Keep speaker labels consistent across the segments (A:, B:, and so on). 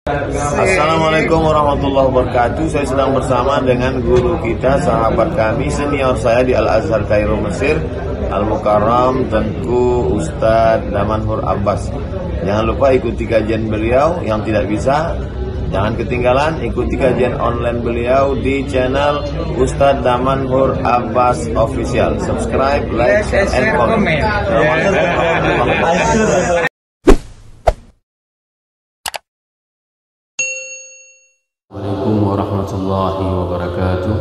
A: Assalamualaikum warahmatullahi wabarakatuh. Saya sedang bersama dengan guru kita, sahabat kami, senior saya di Al-Azhar Kairo Mesir, Al-Mukarram, Tengku Ustadz Damanhur Abbas. Jangan lupa ikuti kajian beliau. Yang tidak bisa, jangan ketinggalan ikuti kajian online beliau di channel Ustadz Damanhur Abbas Official. Subscribe, like, share, and comment.
B: Assalamualaikum warahmatullahi wabarakatuh.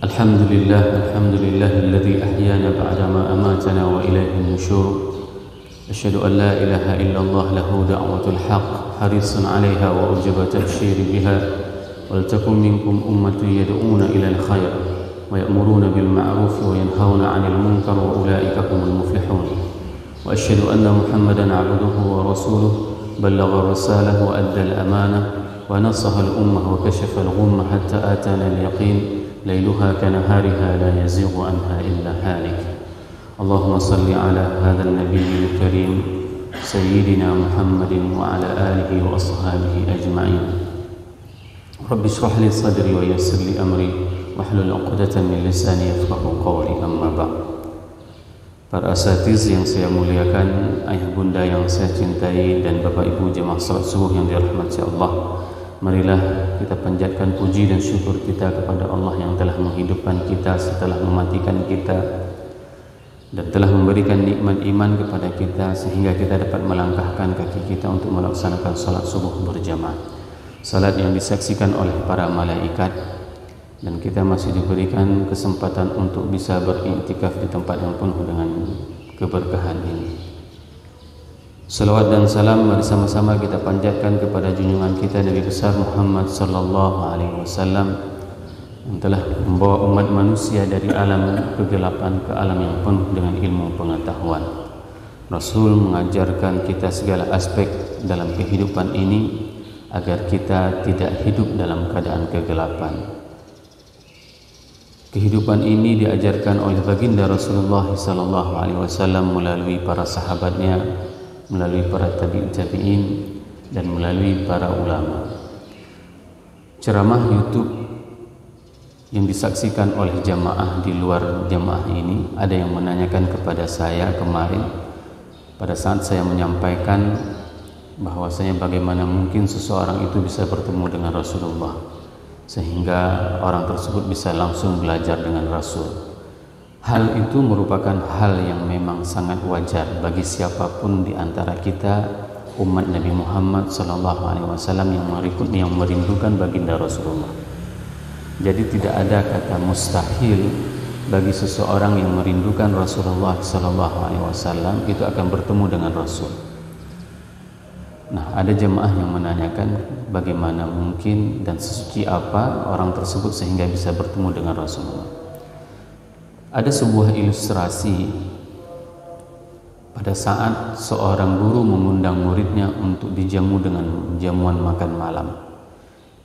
B: Alhamdulillahilladzi ahyana ba'dama amatana wa ilaihi nusyur. Asyhadu an la ilaha illallah lahu da'watul haqq harisun 'alaiha wa ujaba tabsyiri biha. Wal takum minkum ummatun yad'una ilal khair wa ya'muruna bil ma'ruf wa yanhauna 'anil munkar wa ulaika humul muflihun. Wa asyhadu anna Muhammadan 'abduhu wa rasuluhu بلغ الرسالة وأدى الأمانة ونصح الأمة وكشف الغمة حتى آتانا اليقين ليلها كنهارها لا يزيغ عنها إلا هالك. اللهم صل على هذا النبي الكريم سيدنا محمد وعلى آله وأصحابه أجمعين. رب اشرح لي صدري ويسر لي أمري واحلل عقدة من لساني يفقهوا قولي. أما بعد. Para asatiz yang saya muliakan, ayah bunda yang saya cintai, dan bapak ibu jemaah salat subuh yang dirahmati Allah, marilah kita panjatkan puji dan syukur kita kepada Allah yang telah menghidupkan kita setelah mematikan kita dan telah memberikan nikmat iman kepada kita sehingga kita dapat melangkahkan kaki kita untuk melaksanakan salat subuh berjamaah, salat yang disaksikan oleh para malaikat, dan kita masih diberikan kesempatan untuk bisa beriktikaf di tempat yang penuh dengan keberkahan ini. Salawat dan salam mari sama-sama kita panjatkan kepada junjungan kita Nabi besar Muhammad sallallahu alaihi wasallam yang telah membawa umat manusia dari alam kegelapan ke alam yang penuh dengan ilmu pengetahuan. Rasul mengajarkan kita segala aspek dalam kehidupan ini agar kita tidak hidup dalam keadaan kegelapan. Kehidupan ini diajarkan oleh baginda Rasulullah sallallahu alaihi wasallam melalui para sahabatnya, melalui para tabi'in dan melalui para ulama. Ceramah YouTube yang disaksikan oleh jamaah di luar jamaah ini, ada yang menanyakan kepada saya kemarin pada saat saya menyampaikan bahwasanya bagaimana mungkin seseorang itu bisa bertemu dengan Rasulullah sehingga orang tersebut bisa langsung belajar dengan Rasul. Hal itu merupakan hal yang memang sangat wajar bagi siapapun di antara kita umat Nabi Muhammad SAW yang merindukan baginda Rasulullah. Jadi tidak ada kata mustahil bagi seseorang yang merindukan Rasulullah SAW itu akan bertemu dengan Rasul. Nah, ada jemaah yang menanyakan bagaimana mungkin dan sesuci apa orang tersebut sehingga bisa bertemu dengan Rasulullah. Ada sebuah ilustrasi pada saat seorang guru mengundang muridnya untuk dijamu dengan jamuan makan malam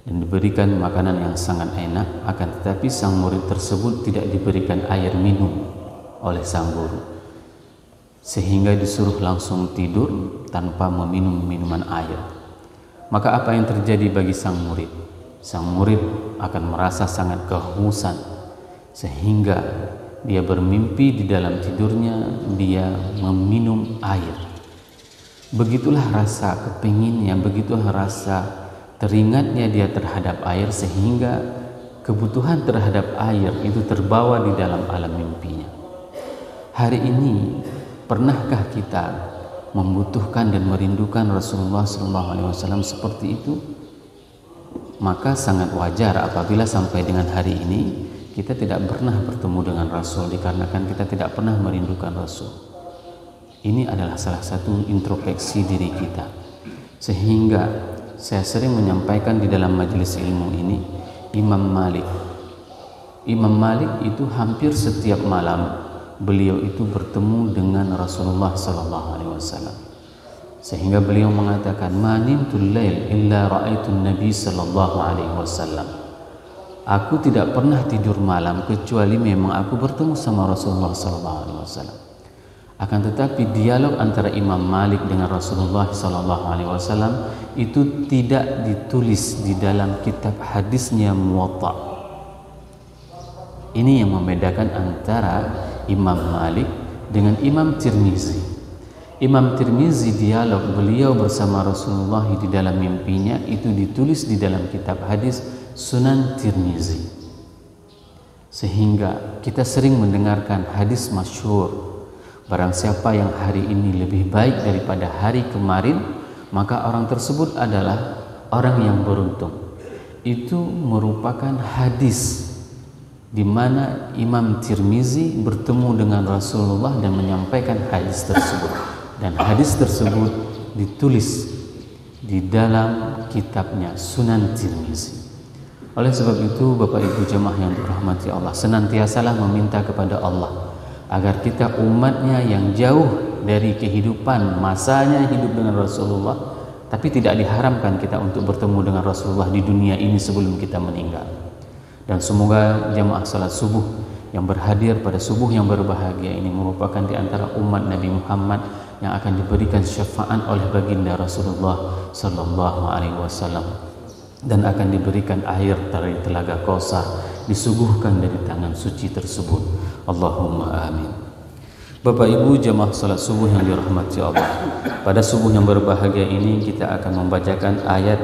B: dan diberikan makanan yang sangat enak, akan tetapi sang murid tersebut tidak diberikan air minum oleh sang guru sehingga disuruh langsung tidur tanpa meminum minuman air. Maka apa yang terjadi bagi sang murid? Sang murid akan merasa sangat kehausan sehingga dia bermimpi di dalam tidurnya dia meminum air. Begitulah rasa kepinginnya, begitulah rasa teringatnya dia terhadap air sehingga kebutuhan terhadap air itu terbawa di dalam alam mimpinya. Hari ini pernahkah kita membutuhkan dan merindukan Rasulullah SAW seperti itu? Maka sangat wajar apabila sampai dengan hari ini kita tidak pernah bertemu dengan Rasul dikarenakan kita tidak pernah merindukan Rasul. Ini adalah salah satu introspeksi diri kita. Sehingga saya sering menyampaikan di dalam majelis ilmu ini, Imam Malik itu hampir setiap malam beliau itu bertemu dengan Rasulullah SAW, sehingga beliau mengatakan, "Manimtul lail illa ra'aitun Nabi SAW." Aku tidak pernah tidur malam kecuali memang aku bertemu sama Rasulullah SAW. Akan tetapi dialog antara Imam Malik dengan Rasulullah SAW itu tidak ditulis di dalam kitab hadisnya Muwatta. Ini yang membedakan antara Imam Malik dengan Imam Tirmizi. Imam Tirmizi dialog beliau bersama Rasulullah di dalam mimpinya itu ditulis di dalam kitab hadis Sunan Tirmizi. Sehingga kita sering mendengarkan hadis masyhur, barang siapa yang hari ini lebih baik daripada hari kemarin, maka orang tersebut adalah orang yang beruntung. Itu merupakan hadis di mana Imam Tirmizi bertemu dengan Rasulullah dan menyampaikan hadis tersebut. Dan hadis tersebut ditulis di dalam kitabnya Sunan Tirmizi. Oleh sebab itu, Bapak Ibu jemaah yang dirahmati Allah, senantiasalah meminta kepada Allah agar kita umatnya yang jauh dari kehidupan masanya hidup dengan Rasulullah, tapi tidak diharamkan kita untuk bertemu dengan Rasulullah di dunia ini sebelum kita meninggal. Dan semoga jemaah salat subuh yang berhadir pada subuh yang berbahagia ini merupakan di antara umat Nabi Muhammad yang akan diberikan syafaat oleh baginda Rasulullah sallallahu alaihi wasallam dan akan diberikan air dari telaga Kausar disuguhkan dari tangan suci tersebut. Allahumma amin. Bapak Ibu jemaah salat subuh yang dirahmati Allah, pada subuh yang berbahagia ini kita akan membacakan ayat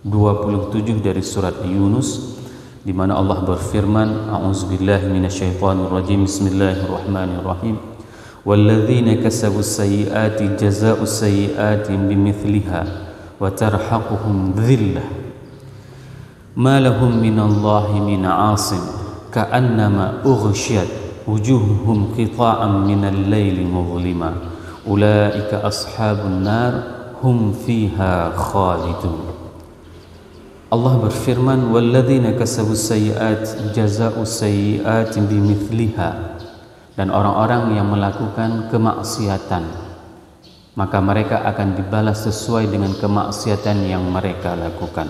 B: 27 dari surat Yunus, di mana Allah berfirman, a'udzubillahi minasyaitonirrajim, bismillahirrahmanirrahim. وَالَّذِينَ كَسَبُوا السَّيِّئَاتِ جَزَاءُ السَّيِّئَاتِ بِمِثْلِهَا وَتَرْحَقُهُمْ ذِلَّةٌ مَا لَهُمْ مِنَ اللَّهِ مِنْ عَاصِمٍ كَأَنَّمَا أُغْشِيَتْ وُجُوهُهُمْ قِطَاعًا مِنَ اللَّيْلِ مُظْلِمًا أُولَئِكَ أَصْحَابُ النَّارِ هُمْ فِيهَا خَالِدُونَ. Allah berfirman, وَالَّذِينَ كَسَبُوا السَّيِّئَاتِ جَزَاءُ السَّيِّئَاتِ بِمِثْلِهَا, dan orang-orang yang melakukan kemaksiatan maka mereka akan dibalas sesuai dengan kemaksiatan yang mereka lakukan.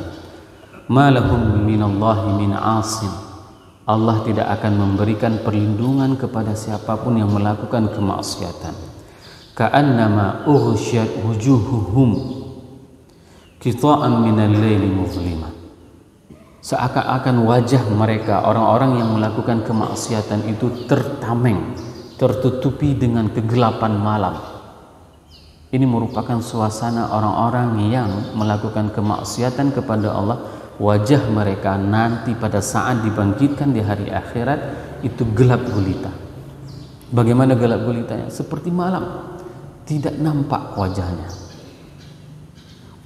B: Ma lahum minallahi min 'asim, Allah tidak akan memberikan perlindungan kepada siapapun yang melakukan kemaksiatan. Ka'annama ughsyat wujuhuhum qita'an minal laili muzlima, seakan-akan wajah mereka, orang-orang yang melakukan kemaksiatan itu tertameng, tertutupi dengan kegelapan malam. Ini merupakan suasana orang-orang yang melakukan kemaksiatan kepada Allah. Wajah mereka nanti pada saat dibangkitkan di hari akhirat itu gelap gulita. Bagaimana gelap gulitanya? Seperti malam, tidak nampak wajahnya.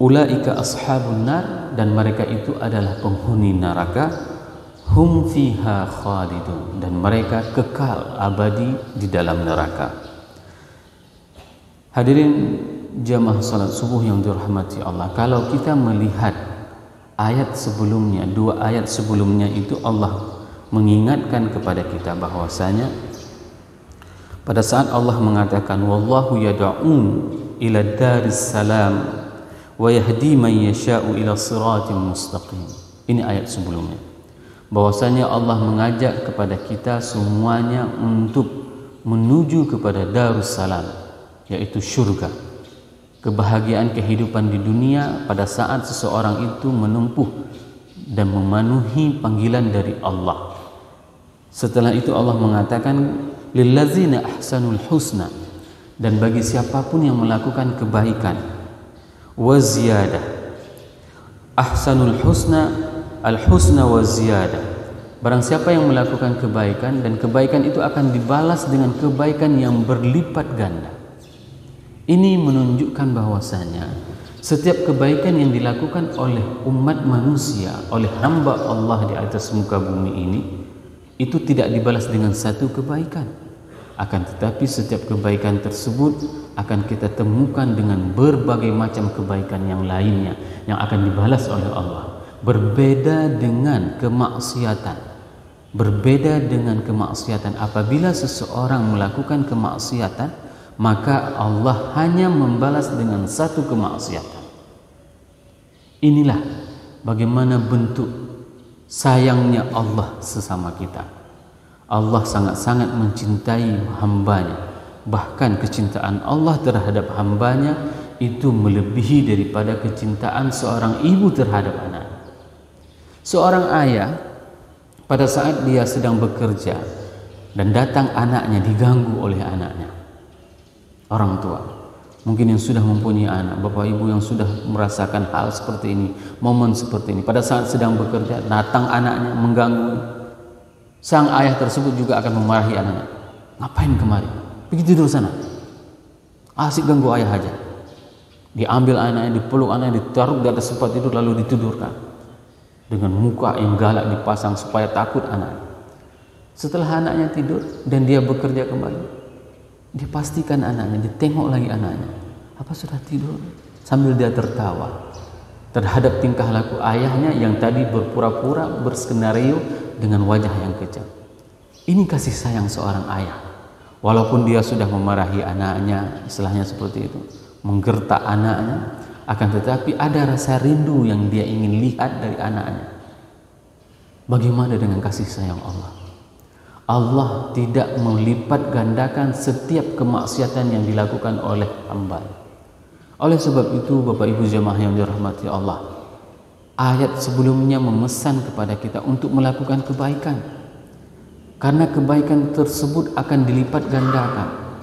B: Ulaika ashabun nar, dan mereka itu adalah penghuni neraka. Hum fiha khalidun, dan mereka kekal abadi di dalam neraka. Hadirin jamaah salat subuh yang dirahmati Allah, kalau kita melihat ayat sebelumnya, dua ayat sebelumnya itu Allah mengingatkan kepada kita bahwasanya pada saat Allah mengatakan wallahu yad'u ila daris salam wa yahdi man yasha'u ila siratim mustaqim. Ini ayat sebelumnya, bahwasanya Allah mengajak kepada kita semuanya untuk menuju kepada darussalam, yaitu surga, kebahagiaan kehidupan di dunia pada saat seseorang itu menempuh dan memenuhi panggilan dari Allah. Setelah itu Allah mengatakan lillazina ahsanul husna, dan bagi siapapun yang melakukan kebaikan, wa ziyadah. Ahsanul husna, al husna wa ziyadah. Barang siapa yang melakukan kebaikan, dan kebaikan itu akan dibalas dengan kebaikan yang berlipat ganda. Ini menunjukkan bahwasanya setiap kebaikan yang dilakukan oleh umat manusia, oleh hamba Allah di atas muka bumi ini, itu tidak dibalas dengan satu kebaikan. Akan tetapi setiap kebaikan tersebut akan kita temukan dengan berbagai macam kebaikan yang lainnya yang akan dibalas oleh Allah. Berbeda dengan kemaksiatan. Berbeda dengan kemaksiatan, apabila seseorang melakukan kemaksiatan, maka Allah hanya membalas dengan satu kemaksiatan. Inilah bagaimana bentuk sayangnya Allah sesama kita. Allah sangat-sangat mencintai hambanya. Bahkan kecintaan Allah terhadap hambanya itu melebihi daripada kecintaan seorang ibu terhadap anak. Seorang ayah pada saat dia sedang bekerja dan datang anaknya, diganggu oleh anaknya. Orang tua mungkin yang sudah mempunyai anak, bapak ibu yang sudah merasakan hal seperti ini, momen seperti ini, pada saat sedang bekerja datang anaknya mengganggu, sang ayah tersebut juga akan memarahi anaknya. Ngapain kemari? Pergi tidur sana, asik ganggu ayah aja. Diambil anaknya, dipeluk anaknya, ditaruh di atas tempat tidur lalu ditidurkan dengan muka yang galak dipasang supaya takut anak. Setelah anaknya tidur dan dia bekerja kembali, dia pastikan anaknya, ditengok lagi anaknya, apa sudah tidur? Sambil dia tertawa terhadap tingkah laku ayahnya yang tadi berpura-pura berskenario dengan wajah yang kejam. Ini kasih sayang seorang ayah. Walaupun dia sudah memarahi anaknya, istilahnya seperti itu, menggertak anaknya, akan tetapi ada rasa rindu yang dia ingin lihat dari anaknya. Bagaimana dengan kasih sayang Allah? Allah tidak melipat gandakan setiap kemaksiatan yang dilakukan oleh hamba. Oleh sebab itu, Bapak Ibu jemaah yang dirahmati Allah, ayat sebelumnya memesan kepada kita untuk melakukan kebaikan, karena kebaikan tersebut akan dilipat gandakan.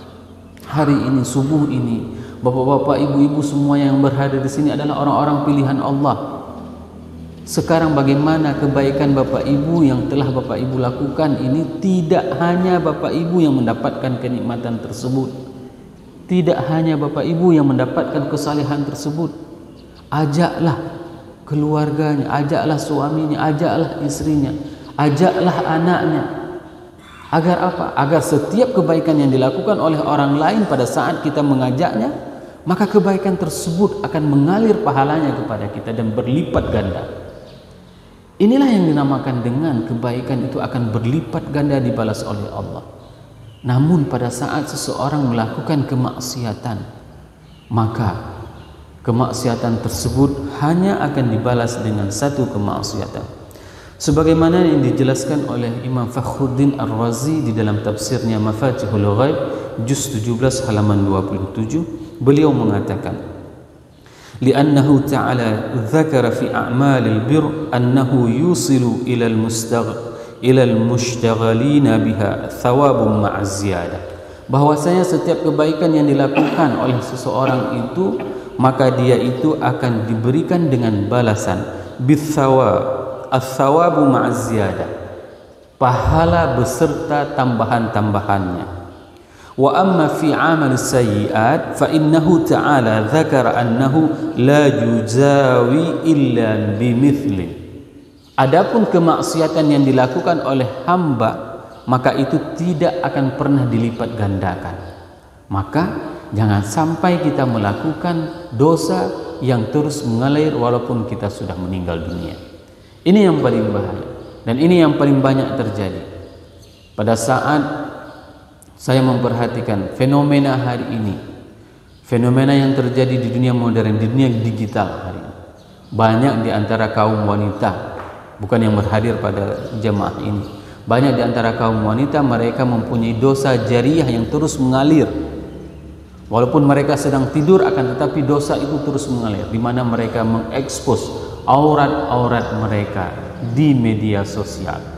B: Hari ini, subuh ini, bapak-bapak, ibu-ibu semua yang berada di sini adalah orang-orang pilihan Allah. Sekarang bagaimana kebaikan bapak ibu yang telah bapak ibu lakukan ini? Tidak hanya bapak ibu yang mendapatkan kenikmatan tersebut, tidak hanya bapak ibu yang mendapatkan kesalehan tersebut. Ajaklah keluarganya, ajaklah suaminya, ajaklah istrinya, ajaklah anaknya. Agar apa? Agar setiap kebaikan yang dilakukan oleh orang lain pada saat kita mengajaknya, maka kebaikan tersebut akan mengalir pahalanya kepada kita dan berlipat ganda. Inilah yang dinamakan dengan kebaikan itu akan berlipat ganda dibalas oleh Allah. Namun pada saat seseorang melakukan kemaksiatan, maka kemaksiatan tersebut hanya akan dibalas dengan satu kemaksiatan. Sebagaimana yang dijelaskan oleh Imam Fakhruddin Ar-Razi di dalam tafsirnya Mafatihul Ghaib juz 17 halaman 27, beliau mengatakan, li'annahu ta'ala dzakara fi a'malil bir annahu yusilu ila al-mushtaghalina biha thawabun ma'az ziyadah, bahwasanya setiap kebaikan yang dilakukan oleh seseorang itu, maka dia itu akan diberikan dengan balasan bitsawab, as-sawabu ma'az ziyadah, pahala beserta tambahan-tambahannya. Wa amma fi 'amal sayyi'at fa innahu ta'ala dzakara annahu la yujawi illa bimithli. Adapun kemaksiatan yang dilakukan oleh hamba, maka itu tidak akan pernah dilipat gandakan. Maka jangan sampai kita melakukan dosa yang terus mengalir walaupun kita sudah meninggal dunia. Ini yang paling bahaya dan ini yang paling banyak terjadi. Pada saat saya memperhatikan fenomena hari ini, fenomena yang terjadi di dunia modern, di dunia digital hari ini, banyak di antara kaum wanita, bukan yang berhadir pada jemaah ini, banyak di antara kaum wanita mereka mempunyai dosa jariah yang terus mengalir. Walaupun mereka sedang tidur, akan tetapi dosa itu terus mengalir, di mana mereka mengekspos aurat-aurat mereka di media sosial.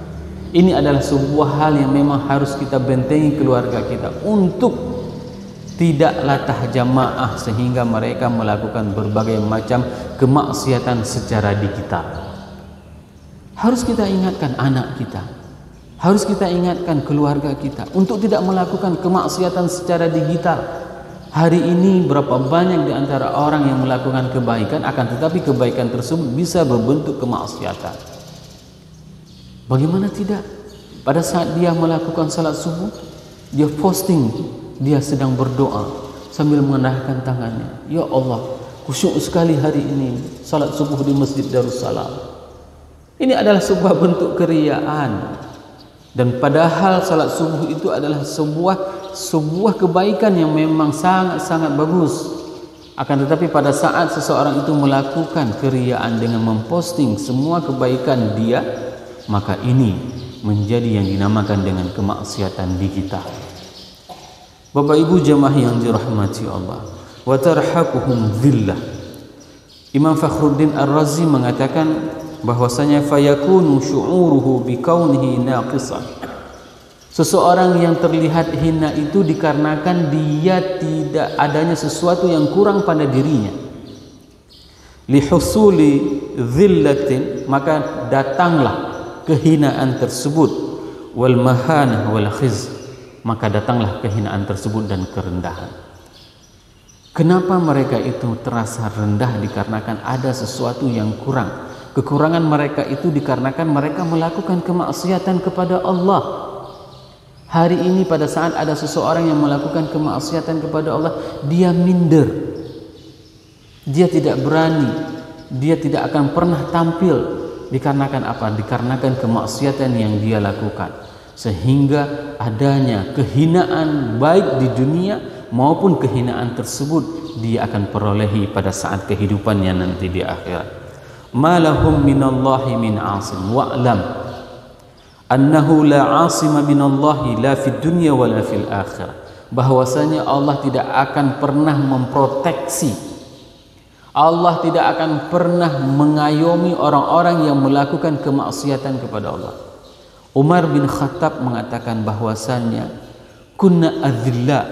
B: Ini adalah sebuah hal yang memang harus kita bentengi keluarga kita untuk tidak latah jamaah sehingga mereka melakukan berbagai macam kemaksiatan secara digital. Harus kita ingatkan anak kita, harus kita ingatkan keluarga kita untuk tidak melakukan kemaksiatan secara digital. Hari ini berapa banyak di antara orang yang melakukan kebaikan, akan tetapi kebaikan tersebut bisa berbentuk kemaksiatan. Bagaimana tidak? Pada saat dia melakukan salat subuh, dia posting, dia sedang berdoa sambil mengendahkan tangannya. Ya Allah, khusyuk sekali hari ini salat subuh di Masjid Darussalam. Ini adalah sebuah bentuk keriaan. Dan padahal salat subuh itu adalah sebuah kebaikan yang memang sangat-sangat bagus. Akan tetapi pada saat seseorang itu melakukan keriaan dengan memposting semua kebaikan dia, maka ini menjadi yang dinamakan dengan kemaksiatan digital. Bapak Ibu jamaah yang dirahmati Allah, wa tarhaquhum dhillah. Imam Fakhruddin Ar-Razi mengatakan bahwasanya fayakunu syu'uruhu bikaunihi naqisan. Seseorang yang terlihat hina itu dikarenakan dia tidak adanya sesuatu yang kurang pada dirinya. Lihusuli dhillatin, maka datanglah kehinaan tersebut, wal mahanah wal khiz, maka datanglah kehinaan tersebut dan kerendahan. Kenapa mereka itu terasa rendah? Dikarenakan ada sesuatu yang kurang. Kekurangan mereka itu dikarenakan mereka melakukan kemaksiatan kepada Allah. Hari ini pada saat ada seseorang yang melakukan kemaksiatan kepada Allah, dia minder, dia tidak berani, dia tidak akan pernah tampil. Dikarenakan apa? Dikarenakan kemaksiatan yang dia lakukan, sehingga adanya kehinaan baik di dunia maupun kehinaan tersebut dia akan perolehi pada saat kehidupannya nanti di akhirat. Malahum minallahi min asim wa'lam annahu la asima minallahi la fid dunya wa la fil akhirah. Bahwasanya Allah tidak akan pernah memproteksi, Allah tidak akan pernah mengayomi orang-orang yang melakukan kemaksiatan kepada Allah. Umar bin Khattab mengatakan bahwasannya kunna adzilla,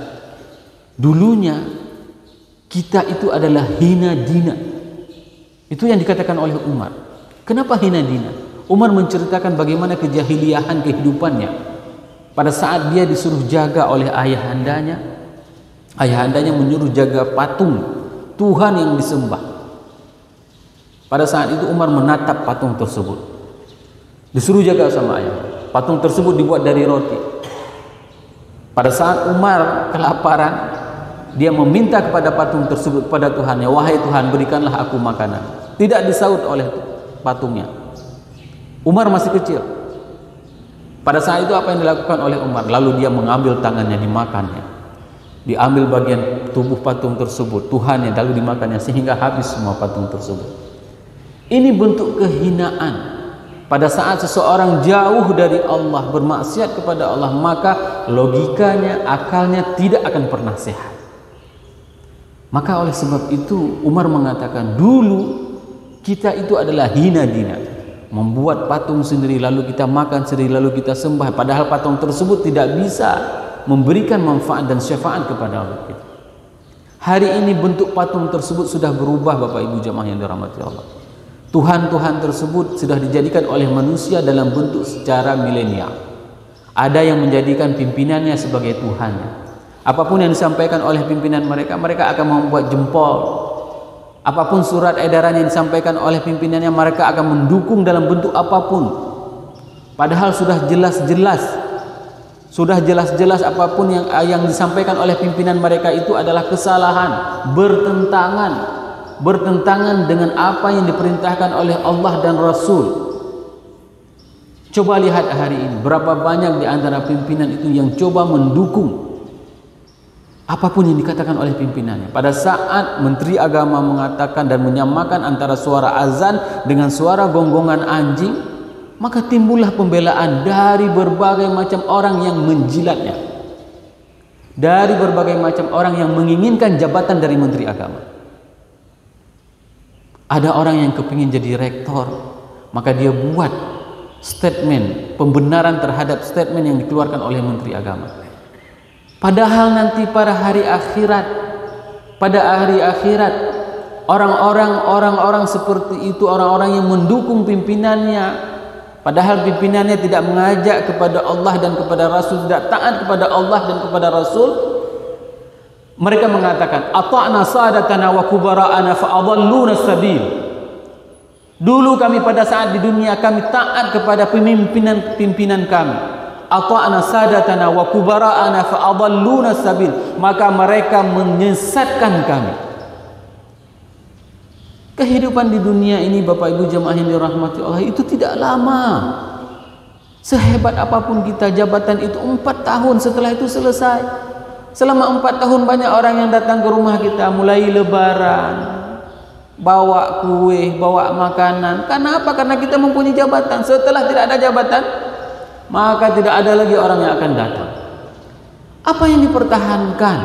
B: dulunya kita itu adalah hina dina. Itu yang dikatakan oleh Umar. Kenapa hina dina? Umar menceritakan bagaimana kejahiliahan kehidupannya pada saat dia disuruh jaga oleh ayahandanya. Ayahandanya menyuruh jaga patung Tuhan yang disembah. Pada saat itu Umar menatap patung tersebut, disuruh jaga sama ayah. Patung tersebut dibuat dari roti. Pada saat Umar kelaparan, dia meminta kepada patung tersebut, pada Tuhannya, wahai Tuhan, berikanlah aku makanan. Tidak disaut oleh patungnya. Umar masih kecil. Pada saat itu apa yang dilakukan oleh Umar? Lalu dia mengambil tangannya, dimakannya. Diambil bagian tubuh patung tersebut, Tuhannya, lalu dimakannya sehingga habis semua patung tersebut. Ini bentuk kehinaan. Pada saat seseorang jauh dari Allah, bermaksiat kepada Allah, maka logikanya, akalnya tidak akan pernah sehat. Maka oleh sebab itu Umar mengatakan, dulu kita itu adalah hina dina, membuat patung sendiri lalu kita makan sendiri lalu kita sembah, padahal patung tersebut tidak bisa memberikan manfaat dan syafaat kepada Allah kita. Hari ini bentuk patung tersebut sudah berubah, Bapak Ibu jamaah yang dirahmati Allah. Tuhan-Tuhan tersebut sudah dijadikan oleh manusia dalam bentuk secara milenial. Ada yang menjadikan pimpinannya sebagai Tuhannya. Apapun yang disampaikan oleh pimpinan mereka, mereka akan membuat jempol. Apapun surat edaran yang disampaikan oleh pimpinannya, mereka akan mendukung dalam bentuk apapun. Padahal sudah jelas-jelas apapun yang disampaikan oleh pimpinan mereka itu adalah kesalahan, bertentangan dengan apa yang diperintahkan oleh Allah dan Rasul. Coba lihat hari ini, berapa banyak di antara pimpinan itu yang coba mendukung apapun yang dikatakan oleh pimpinannya. Pada saat Menteri Agama mengatakan dan menyamakan antara suara azan dengan suara gonggongan anjing, maka timbullah pembelaan dari berbagai macam orang yang menjilatnya, dari berbagai macam orang yang menginginkan jabatan dari Menteri Agama. Ada orang yang kepingin jadi rektor, maka dia buat statement pembenaran terhadap statement yang dikeluarkan oleh Menteri Agama. Padahal nanti pada hari akhirat, orang-orang seperti itu, orang-orang yang mendukung pimpinannya, padahal pimpinannya tidak mengajak kepada Allah dan kepada Rasul, tidak taat kepada Allah dan kepada Rasul, mereka mengatakan, ata'na sadatana wa kubara'ana fa'adalluna sabil. Dulu kami pada saat di dunia kami taat kepada pimpinan kami. Ata'na sadatana wa kubara'ana fa'adalluna sabil, maka mereka menyesatkan kami. Kehidupan di dunia ini, Bapak Ibu jamaah yang dirahmati Allah, itu tidak lama. Sehebat apapun kita, jabatan itu 4 tahun, setelah itu selesai. Selama 4 tahun banyak orang yang datang ke rumah kita, mulai lebaran, bawa kue, bawa makanan. Karena apa? Karena kita mempunyai jabatan. Setelah tidak ada jabatan, maka tidak ada lagi orang yang akan datang. Apa yang dipertahankan?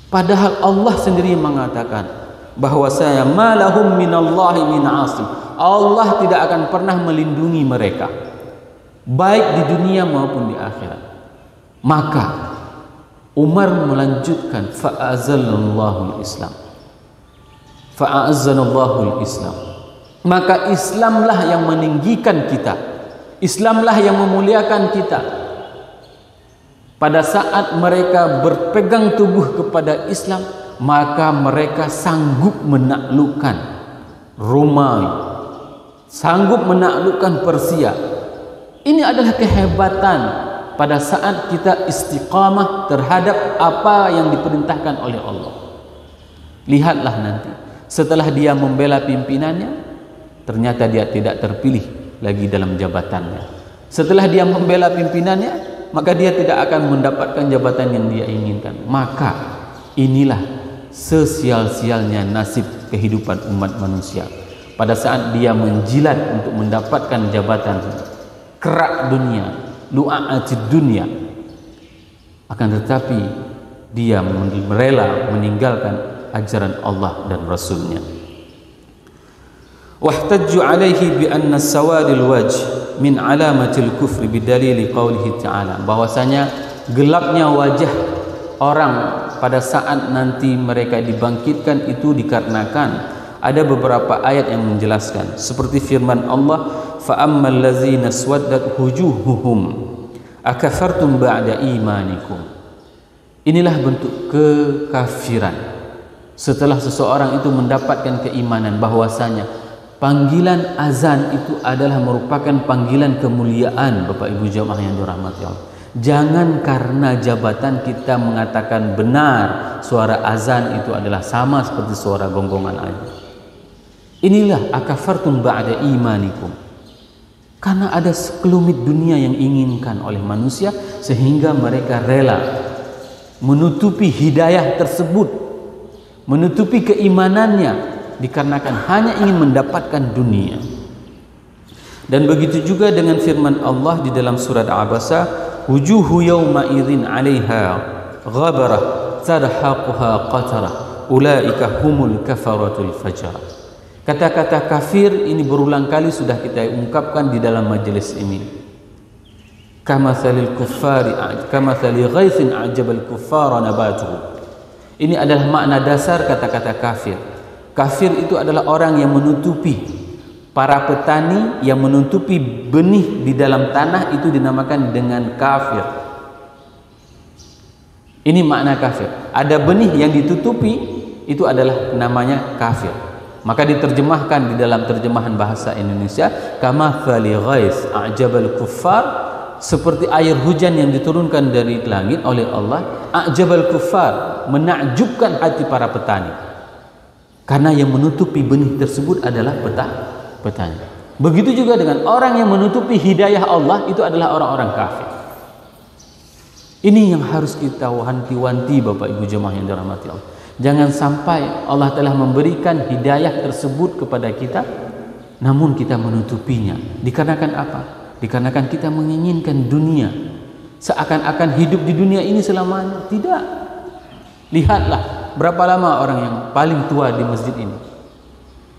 B: Padahal Allah sendiri mengatakan bahwasanya malahum minallahi min asim. Allah tidak akan pernah melindungi mereka, baik di dunia maupun di akhirat. Maka Umar melanjutkan fa'azallallahu al-Islam. Fa'azzanallahu al-Islam. Maka Islamlah yang meninggikan kita. Islamlah yang memuliakan kita. Pada saat mereka berpegang teguh kepada Islam, maka mereka sanggup menaklukkan Romawi, sanggup menaklukkan Persia. Ini adalah kehebatan pada saat kita istiqamah terhadap apa yang diperintahkan oleh Allah. Lihatlah nanti, setelah dia membela pimpinannya, ternyata dia tidak terpilih lagi dalam jabatannya. Setelah dia membela pimpinannya, maka dia tidak akan mendapatkan jabatan yang dia inginkan. Maka inilah sesial-sialnya nasib kehidupan umat manusia. Pada saat dia menjilat untuk mendapatkan jabatan, kerak dunia, lu'a'atid dunia, akan tetapi dia rela meninggalkan ajaran Allah dan Rasulnya. Wahtajju alaihi bi anna sawadil wajh min alamatil kufri bidalili qaulihi ta'ala, bahwasanya gelapnya wajah orang pada saat nanti mereka dibangkitkan itu dikarenakan ada beberapa ayat yang menjelaskan, seperti firman Allah, fa ammal ladzina swaddat wujuhuhum akafartum ba'da imanikum. Inilah bentuk kekafiran setelah seseorang itu mendapatkan keimanan, bahwasanya panggilan azan itu adalah merupakan panggilan kemuliaan. Bapak Ibu jamaah yang dirahmati Allah, jangan karena jabatan kita mengatakan benar suara azan itu adalah sama seperti suara gonggongan aja. Inilah akafartum ba'da imanikum, karena ada sekelumit dunia yang inginkan oleh manusia sehingga mereka rela menutupi hidayah tersebut, menutupi keimanannya dikarenakan hanya ingin mendapatkan dunia. Dan begitu juga dengan firman Allah di dalam surat Abasa, wujuhu yawma idzin 'alaiha ghabarah tarhaquha qatarah ulaika humul kafaratul fajar. Kata-kata kafir ini berulang kali sudah kita ungkapkan di dalam majelis ini. Kamathalil kuffari kamathali ghaithin a'jabal kuffara nabatuhu. Ini adalah makna dasar kata-kata kafir. Kafir itu adalah orang yang menutupi, para petani yang menutupi benih di dalam tanah itu dinamakan dengan kafir. Ini makna kafir. Ada benih yang ditutupi, itu adalah namanya kafir. Maka diterjemahkan di dalam terjemahan bahasa Indonesia, kamathali ghais a'jabal kuffar, seperti air hujan yang diturunkan dari langit oleh Allah, a'jabal kuffar, menakjubkan hati para petani. Karena yang menutupi benih tersebut adalah petani. Begitu juga dengan orang yang menutupi hidayah Allah, itu adalah orang-orang kafir. Ini yang harus kita wanti-wanti Bapak Ibu jemaah yang dirahmati Allah. Jangan sampai Allah telah memberikan hidayah tersebut kepada kita, namun kita menutupinya. Dikarenakan apa? Dikarenakan kita menginginkan dunia, seakan-akan hidup di dunia ini selamanya. Tidak. Lihatlah berapa lama orang yang paling tua di masjid ini.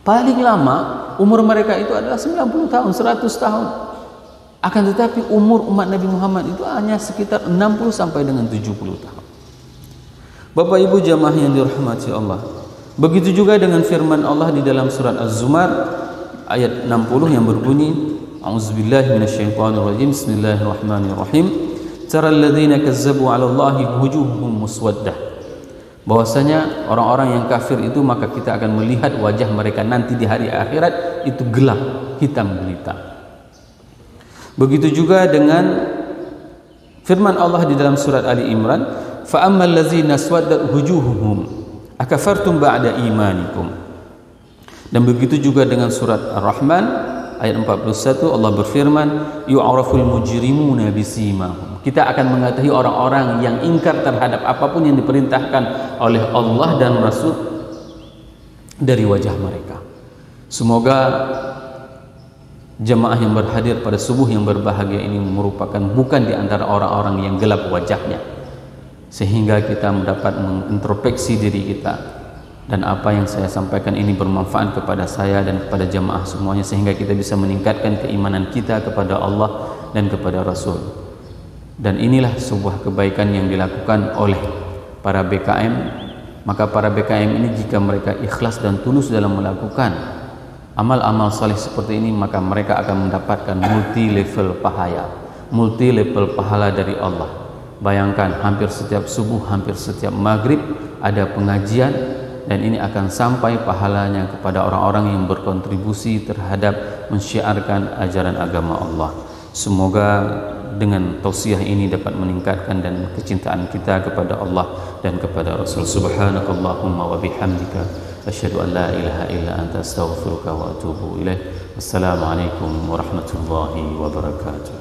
B: Paling lama umur mereka itu adalah 90 tahun, 100 tahun. Akan tetapi umur umat Nabi Muhammad itu hanya sekitar 60 sampai dengan 70 tahun. Bapak Ibu jamaah yang dirahmati Allah, begitu juga dengan firman Allah di dalam surat Az-Zumar ayat 60 yang berbunyi, a'udzubillahi minasyaitonirrajim, bismillahirrahmanirrahim, taral ladzina kazzabu 'ala Allahi wujuhuhum muswaddah. Bahwasanya orang-orang yang kafir itu, maka kita akan melihat wajah mereka nanti di hari akhirat itu gelap, hitam gulita. Begitu juga dengan firman Allah di dalam surat Ali Imran, fa ammal ladzina swaddat wujuhuhum akafartum ba'da imanikum. Dan begitu juga dengan surat Ar-Rahman ayat 41, Allah berfirman, yu'raful mujrimuna bisimahum. Kita akan mengetahui orang-orang yang ingkar terhadap apapun yang diperintahkan oleh Allah dan Rasul dari wajah mereka. Semoga jemaah yang berhadir pada subuh yang berbahagia ini merupakan bukan di antara orang-orang yang gelap wajahnya, sehingga kita mendapat mengintrospeksi diri kita, dan apa yang saya sampaikan ini bermanfaat kepada saya dan kepada jemaah semuanya, sehingga kita bisa meningkatkan keimanan kita kepada Allah dan kepada Rasul. Dan inilah sebuah kebaikan yang dilakukan oleh para BKM. Maka para BKM ini jika mereka ikhlas dan tulus dalam melakukan amal-amal saleh seperti ini, maka mereka akan mendapatkan multi level pahala dari Allah. Bayangkan, hampir setiap subuh, hampir setiap maghrib ada pengajian, dan ini akan sampai pahalanya kepada orang-orang yang berkontribusi terhadap mensyiarkan ajaran agama Allah. Semoga dengan tausiah ini dapat meningkatkan dan kecintaan kita kepada Allah dan kepada Rasul. Subhanakallahumma wa bihamdika asyhadu an la ilaha illa anta astaghfiruka wa atubu ilaik. Wassalamualaikum warahmatullahi wabarakatuh.